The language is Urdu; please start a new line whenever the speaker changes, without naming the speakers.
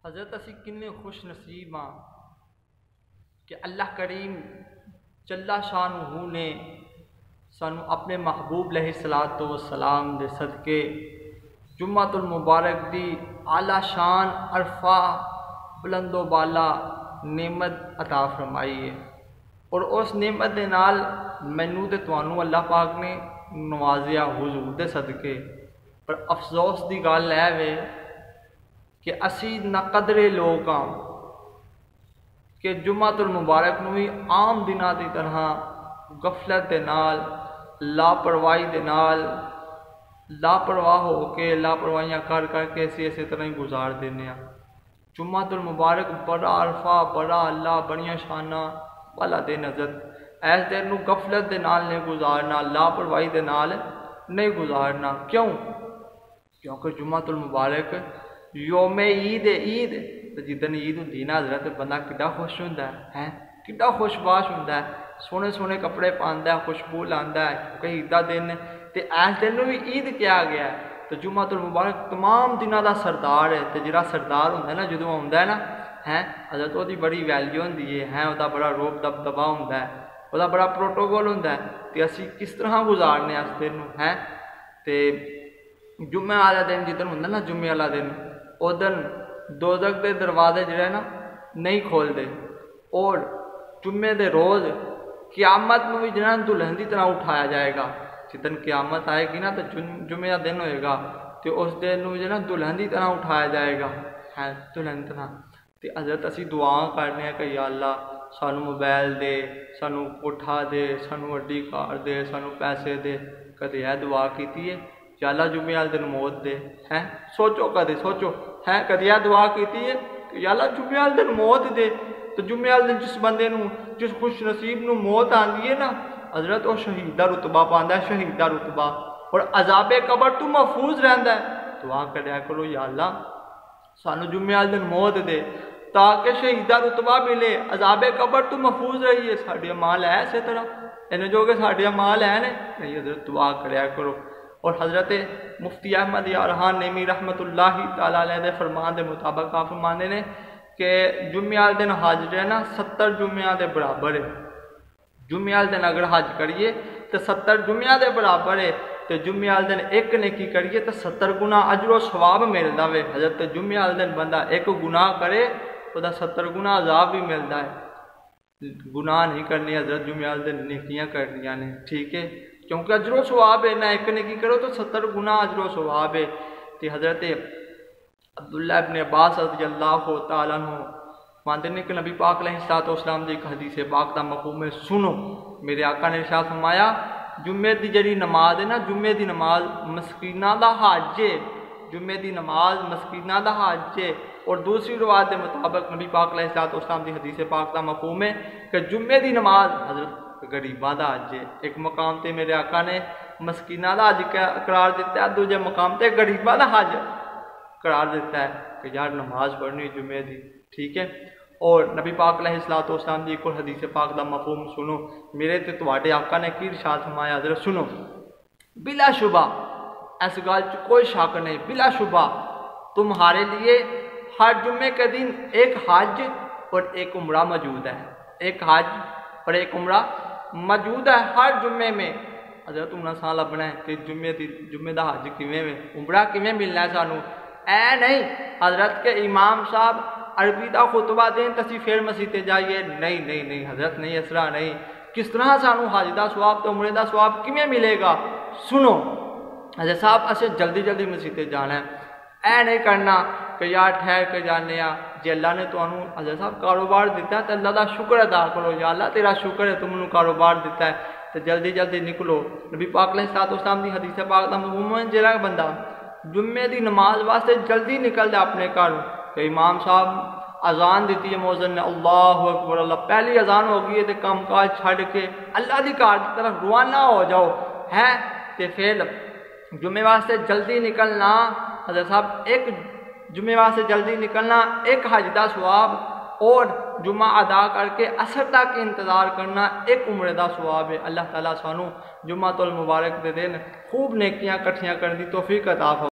حضرت اسی کنے خوش نصیب ہاں کہ اللہ کریم جل شانہ نے سانو اپنے محبوب علیہ الصلوۃ والسلام دے صدقے جمعۃ المبارک دی اعلیٰ شان عرفہ بلند و بالا نعمت عطا فرمائی ہے، اور اس نعمت دے نال مینوں تے تانوں اللہ پاک نے نوازیا حضور دے صدقے۔ پر افسوس دی گل ہے وے کہ اسی ناقدرے لوگ ہاں کہ جمعۃ المبارک نو بھی عام دناں دی طرح غفلت دے نال لاپرواہی دے نال لاپرواہ ہو کے لاپرواہیاں کر کے اسی طرح ہی گزار دینے ہیں۔ جمعۃ المبارک بڑا عرفہ بڑا اللہ بڑیاں شانہ والا دن حضرت، ایس دن نو غفلت دے نال نہیں گزارنا، لاپرواہی دے نال نہیں گزارنا۔ کیونکہ جمعۃ المبارک یوم عید جدن عید ہوندی نا حضرت، بندہ کڈا خوش ہوندا ہے، کڈا خوش باش ہوندا ہے، سونے سونے کپڑے پاندا ہے، خوشبو لاندا ہے، کہ عید دا دن تے ایس دن نو بھی عید کیا گیا ہے۔ تو جمعۃ المبارک تمام دنوں دا سردار ہے، تے جڑا سردار ہوندا ہے نا جدوں آوندا ہے نا حضرت وہ دی بڑی ویلیو ہوندی ہے، وہ دا بڑا روب دبدبا ہوندا ہے، وہ دا بڑا پروٹوکول ہوندا ہے، تے اسی کس طرح گزارنے اس دن نو تے جمعہ والا دن جدن ہوندا نا جمعہ والا دن، او دن دوزخ دے دروازے جڑے نا نہیں کھول دے، اور جمعے دے روز قیامت میں بھی جنہاں دلہن دی طرح اٹھایا جائے گا۔ جدن قیامت آئے گی نا تو جمعہ دن ہوئے گا، تو اس دن میں جو نا دلہن دی طرح اٹھایا جائے گا، دلہن طرح۔ تو حضرت اسی دعا کرنے ہیں کہ یا اللہ سانو موبائل دے، سانو کوٹھا دے، سانو اڈی کار دے، سانو پیسے دے، کدے یہ دعا کیتی ہے یا اللہ جمعہ والے دن موت دے، سوچو کدے سوچو، کدے یہ دعا کیتی ہے کہ یا اللہ جمعہ والے دن موت دے۔ تو جمعہ والے دن جس بندے نو جس خوش نصیب نو موت آندی ہے نا حضرت، وہ شہید دا رتبہ پاندا ہے، شہید دا رتبہ، اور عذاب قبر تو محفوظ رہندا ہے۔ دعا کریا کرو یا اللہ سانو جمعہ والے دن موت دے تاکہ شہید دا رتبہ ملے، عذاب قبر تو محفوظ رہیے۔ ساڈے اعمال ہے اسی طرح انہیں جو کہ ساڈے اعمال ہیں نہیں حضرت، دعا کریا کرو۔ اور حضرت مفتی احمد یارحان نیمی رحمۃ اللہ تعالی علیہ دے فرمان دے مطابق آپ فرماندے نے کہ جمعہ والے دن حج جو ہے نا 70 جمعہ دے برابر ہے۔ جمعہ والے دن اگر حج کریے تو 70 جمعہ دے برابر ہے، تو جمعہ والے دن ایک نیکی کریے تو 70 گنا اجر و ثواب ملدا ہے۔ حضرت جمعہ والے دن بندہ ایک گناہ کرے تو 70 گنا عذاب بھی ملدا ہے۔ گناہ نہیں کرنی حضرت، جمعہ والے دن نیکیاں کرنیاں نے، ٹھیک ہے، کیونکہ اجر و ثواب ہے، نہ ایک نیکی کرو تو 70 گنا اجر و ثواب ہے۔ تو حضرت عبداللہ ابن عباس رضی اللہ تعالیٰ عنہ مانتے ہیں کہ نبی پاک علیہ السلام دی ایک حدیث پاک دا مفہوم ہے، سنو میرے آقا نے ارشاد فرمایا جمعے دی جڑی نماز ہے نا، جمعے دی نماز مسکیناں دا حج ہے، جمعے دی نماز مسکیناں دا حج ہے۔ اور دوسری روایت کے مطابق نبی پاک علیہ السلام دی حدیث پاک دا مفہوم ہے کہ جمعے دی نماز حضرت غریباں دا حج ہے۔ ایک مقام تے میرے آقا نے مسکیناں دا حج قرار دیتا ہے، دوسرے مقام تے غریباں دا حج قرار دیتا ہے کہ یار نماز پڑھنی جمعے دی، ٹھیک ہے۔ اور نبی پاک علیہ السلام دی ایک اور حدیث پاک دا مفہوم سنو، میرے تے تواڈے آقا نے کی ارشاد فرمایا حضرت سنو، بلا شبہ اس گل چ کوئی شک نہیں، بلا شبہ تمہارے لیے ہر جمعے کے دن ایک حج اور ایک عمرہ موجود ہے، ایک حج اور ایک عمرہ موجود ہے ہر جمعے میں۔ حضرت عمرہ سال لبنا ہے کہ جمعے دا حج کیویں میں، عمرہ کیویں ملنا ہے سانو، اے نہیں حضرت کے امام صاحب عربی دا خطبہ دیں تسی پھر مسیح تے جائیے، نہیں حضرت نہیں، اس طرح نہیں۔ کس طرح سانو حج دا ثواب تو عمرے دا ثواب کیویں ملے گا؟ سنو حضرت صاحب اسے جلدی مسیح تے جانا ہے، اے نہیں کرنا کہ یار ٹھہر کے جانے ہیں، جی اللہ نے تو حضرت صاحب کاروبار دیتا ہے تو اللہ دا شکر ادا کرو، یا اللہ تیرا شکر ہے تم نے کاروبار دیتا ہے، تو جلدی نکلو۔ نبی پاک علیہ السلام دی حدیث پاک دا مفہوم ہے جڑا بندہ جمعے دی نماز واسطے جلدی نکل جائے اپنے گھر، کہ امام صاحب اذان دیتی ہے مؤذن نے اللہ اکبر اللہ، پہلی اذان ہو گئی ہے تو کام کاج چھڑ کے اللہ دی کار کی طرف روانہ ہو جاؤ تے پھر جمعے واسطے جلدی نکلنا حضرت صاحب، ایک جمعے واسطے جلدی نکلنا ایک حج دا ثواب، اور جمعہ ادا کر کے عصر تک انتظار کرنا ایک عمرے دا ثواب ہے۔ اللہ تعالیٰ سانو جمعۃ المبارک دے دن خوب نیکیاں کٹھیاں کرنے دی توفیق عطا فرمائے۔